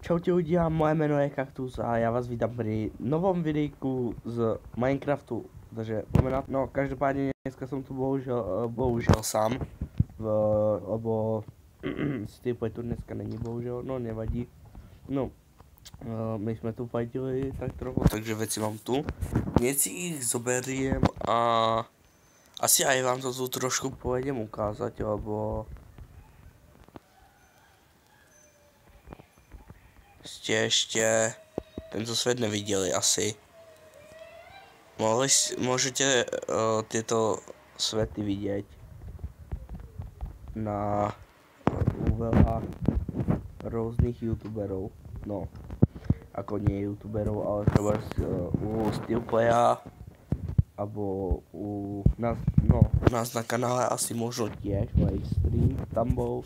Čaute lidi, moje jméno je Kaktus a já vás vítám při novom videjku z Minecraftu. Takže pomenat, no každopádně dneska jsem tu bohužel sám, lebo Steve tu dneska není bohužel, no nevadí. No, my jsme tu fajtili tak trochu, takže věci mám tu. Něco jich zoberiem a asi aj vám to tu trošku povedem ukázat, lebo ještě tento svět neviděli asi. Můžete tyto světy vidět na u veľa různých youtuberů, no, ako nie youtuberů, ale třeba u Steelplaya, abo u nás na kanále asi možno tiež livestream tam bol.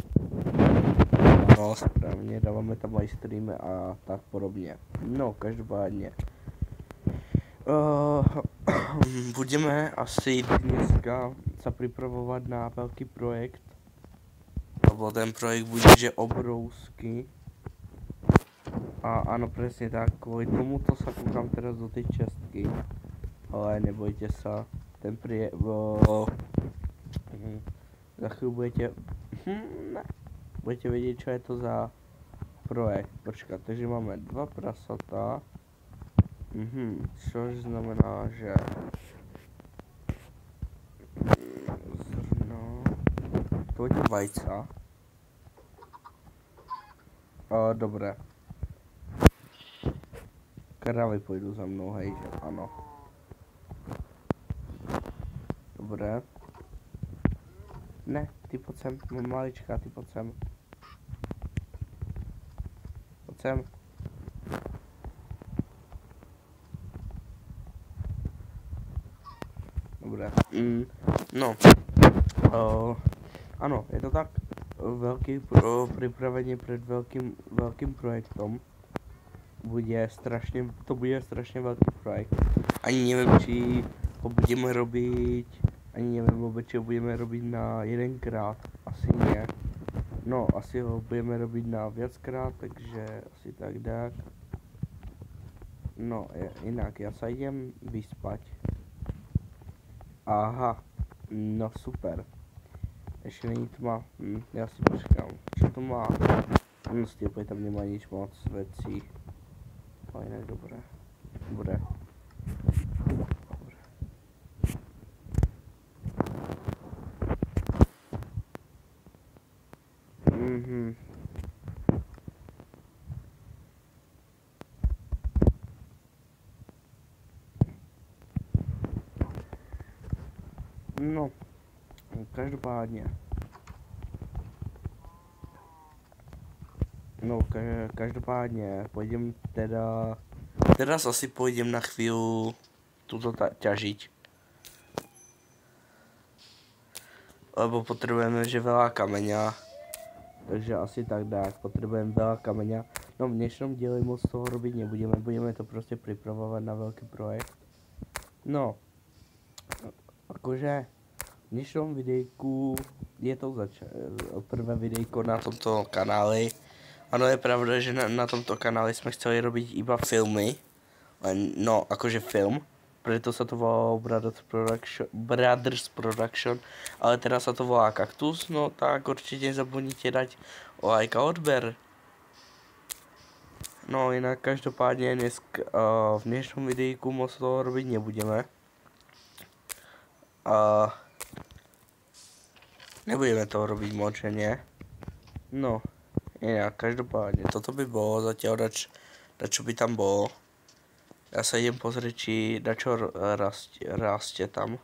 No správně, dáváme tam livestreamy a tak podobně. No, každopádně. Budeme asi dneska sa pripravovať na veľký projekt. Lebo ten projekt bude že obrovský. A áno, presne tak, kvôli tomuto sa kúkam teraz do tej čestky. Ale nebojte sa, ten za chvíľu budete vedieť, čo je to za projekt. Počkať, takže máme dva prasatá. Což znamená, že zrno, to je vajca. Dobré. Kravy půjdu za mnou, hej, že ano. Dobré. Ne, ty pojď sem, malička, ty pojď sem. Pojď sem. Dobré. No. Ano, je to tak. Velký připravení před velkým projektem. To bude strašně velký projekt. Ani nevím, či ho budeme robiť, či ho budeme robiť na jedenkrát. Asi nie. No, asi ho budeme robiť na viackrát, takže asi tak. No, jinak, já se jdem vyspať. Aha, no super. Ještě není tma, já si počkám. Co to má? No Steel tam nemá nič moc věcí. Ale jinak dobré. Bude. No, každopádně. No, každopádně, půjdem teraz asi půjdem na chvíli tuto ťažiť. Lebo potřebujeme že veľa kameňa. Takže asi tak, potřebujeme veľa kameňa. No v dnešnom díle moc toho robiť nebudeme, budeme to prostě připravovat na velký projekt. No, akože v dnešnom videjku je to prvé videjko na tomto kanáli. Ano, je pravda, že na tomto kanáli jsme chceli robiť iba filmy. No, akože film. Preto sa to volalo Brothers Production. Ale teraz sa to volá Kaktus. No tak určite nezabudnite dať like a odber. No jinak každopádně v dnešnom videjku moc toho robiť nebudeme. Nebudeme toho robiť moc, že nie? No, jinak každopádně toto by bolo zatiaľ dačo by tam bolo. Já se jdem pozrieť, či dačo rastie tam.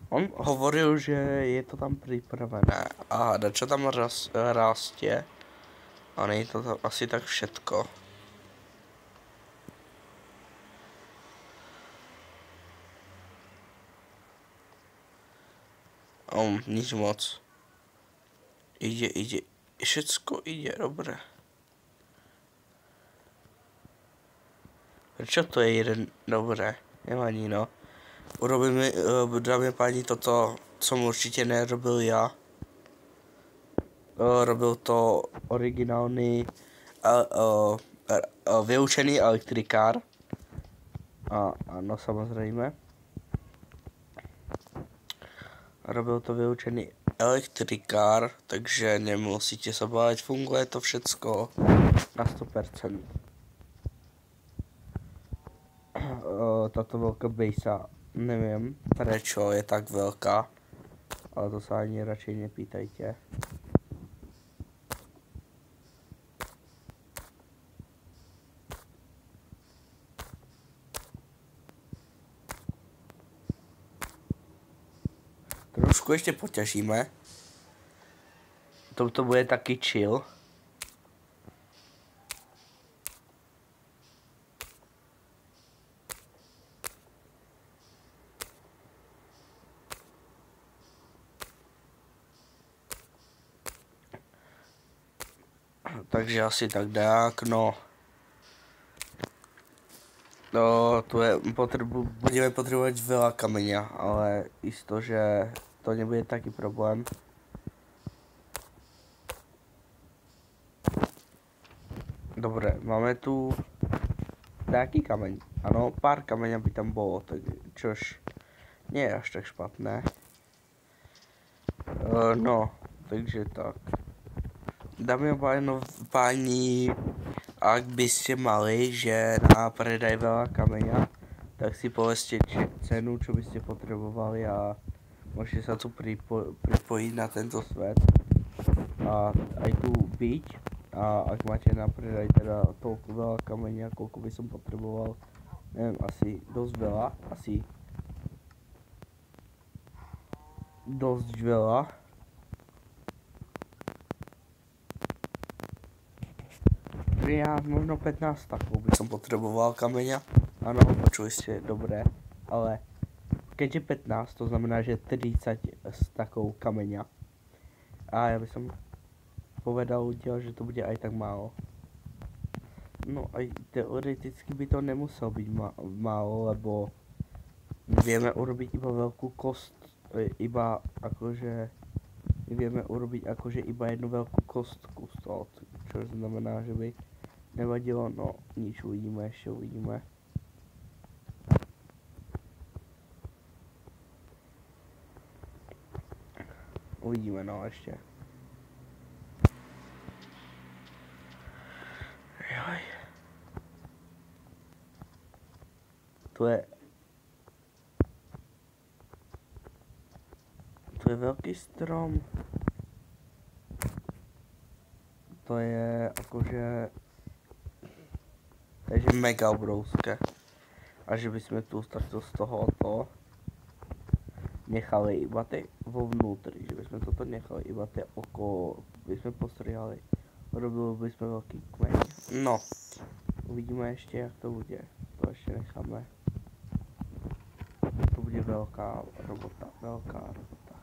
On hovoril, že je to tam připravené. A dačo tam rastie. A není to tam asi tak všetko. Nič moc. Ide. Všecko ide, dobré. Čo to je jeden? Dobré, nevadí no. Urobíme, dámy a páni, toto, co určitě nerobil já. Robil to originální vyučený elektrikár. A ano, samozřejmě. Robil to vyučený elektrikár, takže nemusíte se báť, funguje to všecko na 100%. Tato velká bejsa, nevím, prečo je tak velká, ale to se ani radšej nepýtajte. Trošku ještě potěžíme. To bude taky chill. Takže asi tak dák, no. No, tu je, budeme potřebovat veľa kameňa, ale jisto, že to nebude taký problém. Dobre, máme tu taký kameň. Ano, pár kameňa by tam bylo, tak, čož nie je až tak špatné. No, takže tak. Dámy a páni, ak by ste mali, že na predaj veľa kameňa, tak si povedzte cenu, čo by ste potrebovali a môžete sa tu pripojiť na tento svet a aj tu byť. A ak máte na predaj teda toľko veľa kameňa, koľko by som potreboval, neviem, asi dosť veľa, asi dosť veľa. Ja možno 15 takov by som potreboval kameňa. Áno, počuli ste, dobré, ale keď je 15, to znamená, že 30 takov kameňa. A ja by som povedal ľudia, že to bude aj tak málo. No aj teoreticky by to nemuselo byť málo, lebo vieme urobiť iba veľkú kost, iba akože vieme urobiť akože iba jednu veľkú kostku z toho, čo znamená, že by nevadilo, no nič, uvidíme, ešte uvidíme. Uvidíme, no ešte. Joj. Tu je veľký strom. To je akože, takže mega obrovské. A že by sme tu starto z tohoto nechali iba tie vo vnútri, že by sme toto nechali iba tie okolo, by sme postrihali. Robili by sme veľký kmeň. No, uvidíme ešte, jak to bude. To ešte necháme. To bude veľká robota, veľká robota.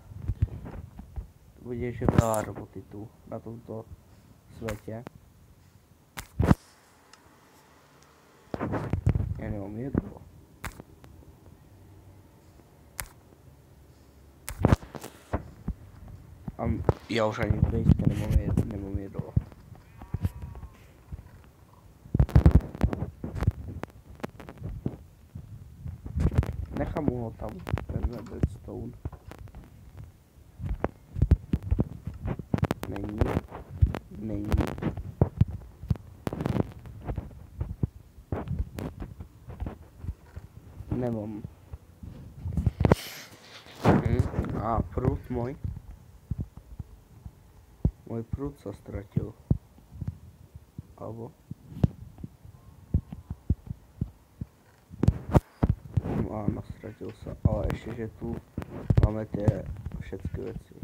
To bude ešte veľa roboty tu, na tomto svete. Ja nemám jedlo. A ja už ani v bejske nemám jedlo. Nechám ho tam, ten redstone. Není. Nemám. A prut můj prut se ztratil. Alebo? Áno, ztratil se, ale ještě, že tu máme tie všetky věci.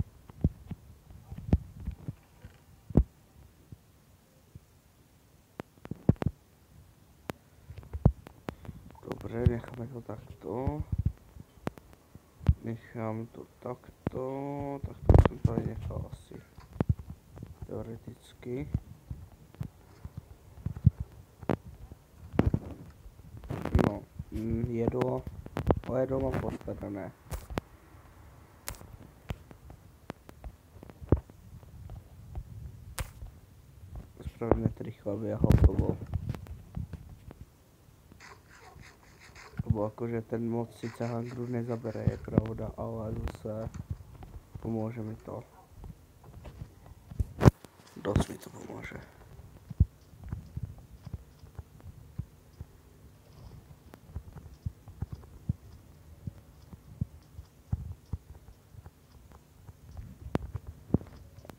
Dobre, necháme to takto. Nechám to takto jsem tady nechal asi. Teoreticky. No, jedlo mám postavené. spravíme to rychle, aby je hotovo. Lebo akože ten mod sice hangru nezabere, je pravda, ale zase pomôže mi to. Dosť mi to pomôže.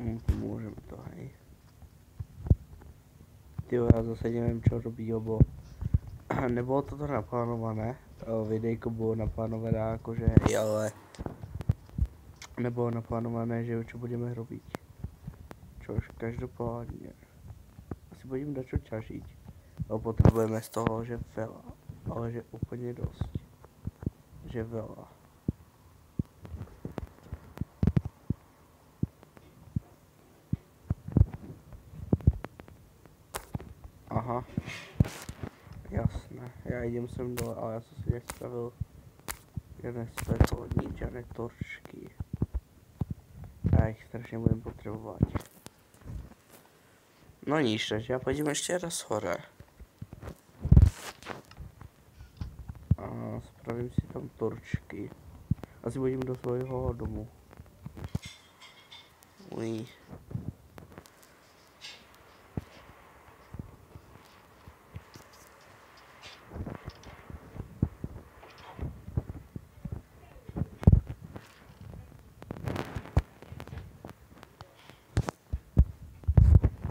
Pomôže mi to, hej. Tyjo, ja zase neviem čo robiť, lebo nebolo toto naplánované. Videjko bolo naplánované akože hej, ale nebolo naplánované, že čo budeme robiť. Čož každopádne asi budeme dačo ťažiť. Lebo potrebujeme z toho, že veľa, ale že úplne dosť. Že veľa. Aha. Jasné, ja idem sem dole, ale ja som si nespravil žiadne svetlo, nič, žiadne torčky. Ja ich strašne budem potrebovať. No nič, takže ja pôjdem ešte raz hore. A spravím si tam torčky. Asi pôjdem do svojho domu. Uj.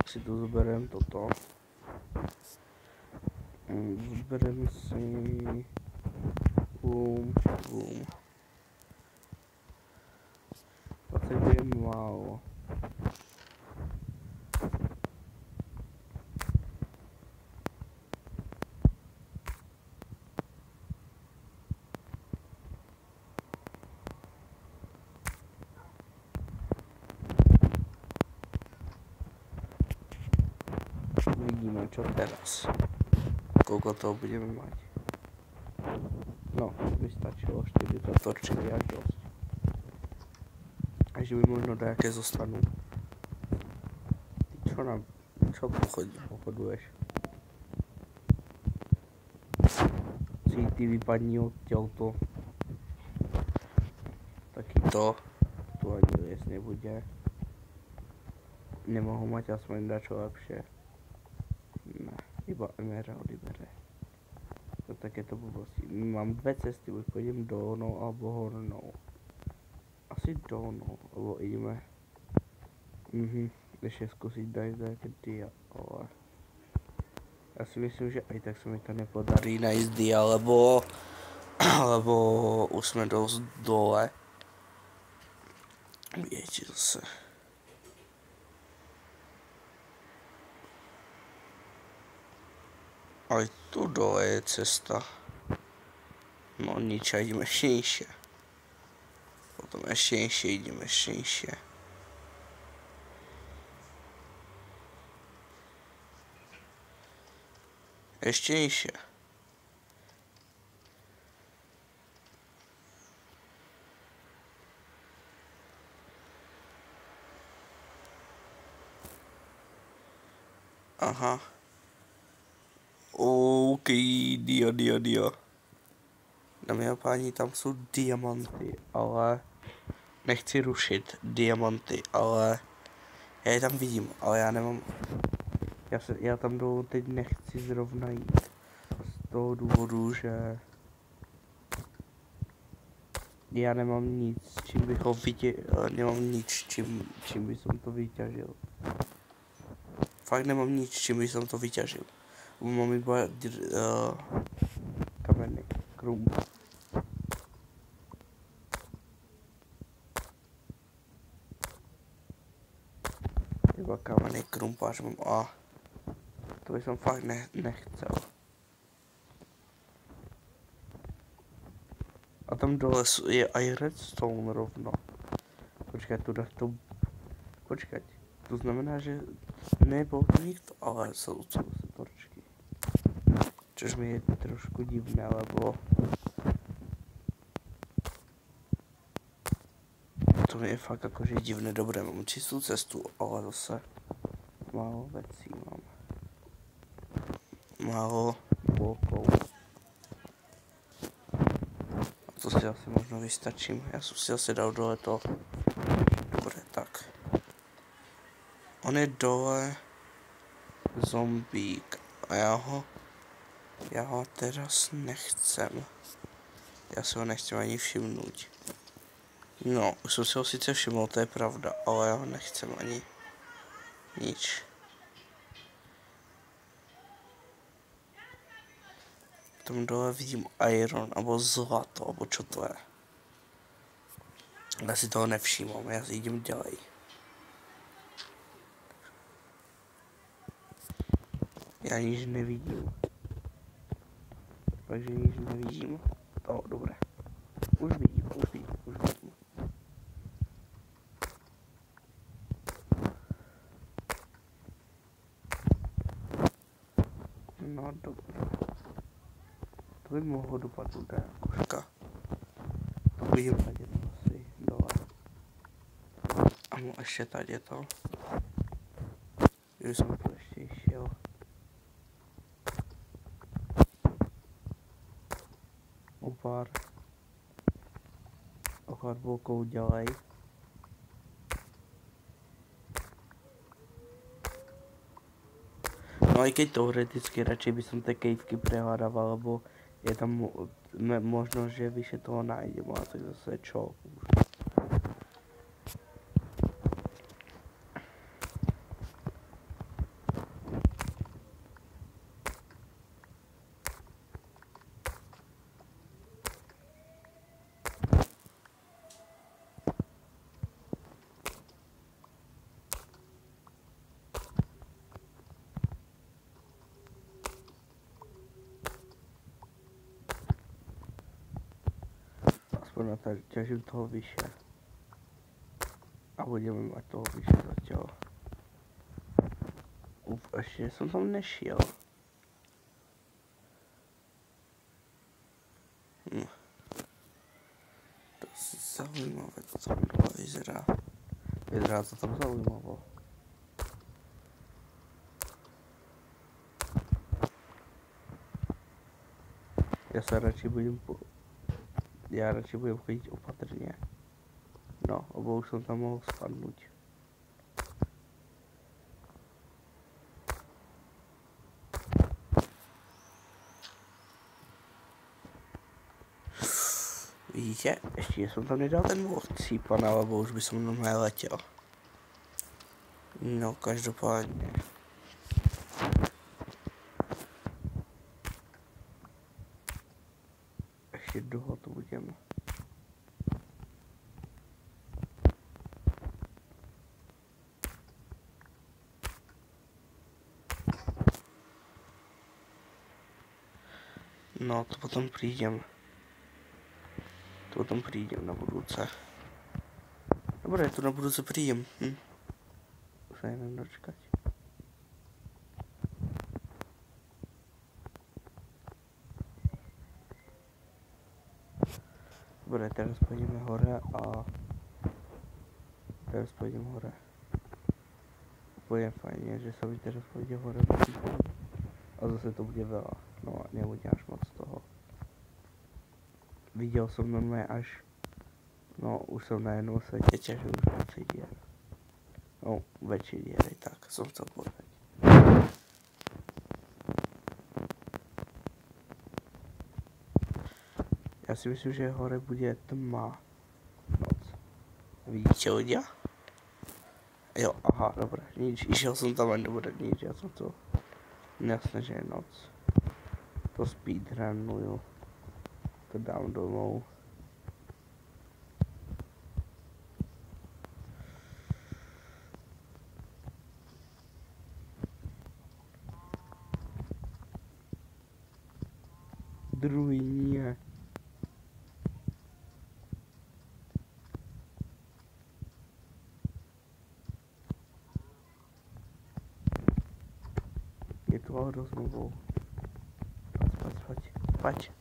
Si tu zoberiem toto. Zoberiem si... Bum, bum. 20 je málo. Vidíme, čo teraz. Koľko toho budeme mať. No, by stačilo 4 torčky, až dosť. A že by možno nejaké zostanú. Čo pochoduješ? Si ty vypadni odtiaľto. Takýto. Tu ani liest nebude. Nemohu mať aspoň dačo lepšie. Ne, iba emeraldy bere. To takéto blbosti. Mám dve cesty, buď pôjdem dolnou alebo hornou. Asi dolnou, lebo ideme. Ešte skúsiť dať nejaké dia, ale... Ja si myslím, že aj tak sa mi to nepodarí nájsť dia, lebo už sme dosť dole. Viete zase. Aj tu dole je cesta. No nič, a ideme ešte nižšie. Potom ešte nižšie, ideme ešte nižšie. Ešte nižšie. Aha. OK, dia. Dámy a páni, tam sú diamanty, ale nechci rušiť diamanty, ale ja je tam vidím, ale ja nemám, ja tam dolů teď nechci zrovna jít, z toho důvodu, že já nemám nic, čím bych ho nemám nic, čím by som to vyťažil. Fakt nemám nic, čím by som to vyťažil. Mám iba kamenný krump. Iba kamenný krumpáč mám a to by som fakt nechcel. A tam dole je aj redstone rovno. Počkať, počkať. To znamená, že nebol tu nikto, ale sú torčky. Čož mi je trošku divné, lebo to mi je fakt akože divné. Dobre, mám čistú cestu, ale zase málo věcí mám. Málo bloků. A to si asi možno vystačím. Já jsem si asi dal dole to. Dobré, tak. On je dole zombík a já ho teraz nechcem. Já si ho nechci ani všimnout. No, už jsem si ho sice všiml, to je pravda, ale já ho nechcem ani nič. Tam dole vidím iron, nebo zlato, nebo čo to je. Já si toho nevšímám, já si jdem dělej. Já nič nevidím. Takže nič nevidím. To dobré. Už vidím. No dobré. To by mohlo dopadnout ta koška. To vidím tady to asi dole. A mu ještě tady to. Už jsem to ještě šel. O pár bloků dělej. No i keď teoreticky radšej by som tie kejvky prehľadával, lebo je tam možno, že vyše toho nájdem, ale to je zase čo už. Aspoň ťažím toho vyše. A budeme mať toho vyše zatiaľ. Ešte som tam nešiel. To je zaujímavé, to tam dole vyzerá. Vyzerá to tam zaujímavo. Ja radšej budem chodiť opatrne. No, lebo už som tam mohol spadnúť. Vidíte, ešte som tam nedal ten cípan, alebo už by som normálne letel. No, každopádne. Ešte dlho to budem. No, to potom prídem. Na budúce. Dobre, to na budúce prídem. Už sa neviem dočkať. Dobre, teraz pôjdeme hore a... Bude fajne, že sa mi teraz pôjde hore. A zase to bude veľa. No, nebude až moc toho. Viděl jsem normálně až, no už jsem na jednou světě ťažil už větší díry. No, větší díry, tak jsem chcel povedať. Já si myslím, že hore bude tma noc. Vidíte ľudia? Jo, aha, dobré, nič, išel jsem tam ani nebude nič, já jsem to, jasné, že je noc. To speedrunuju. To dám domů. Druhý nie. Je tu auto znovu. Pať.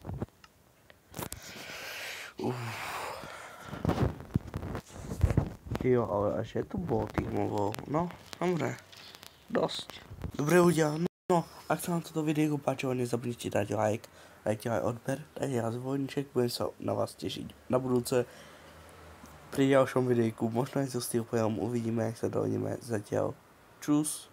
Jo, ale až je tu bol tých mobov. No, dobré. Dosť. Dobre ľudia, no, ak sa vám toto videjko páčilo, nezabudnite dať like, dajte aj odber, dajte aj zvonček, budem sa na vás tešiť na budúce pri ďalšom videjku, možno aj so Steelplayom, uvidíme, jak sa dohodneme zatiaľ. Čus.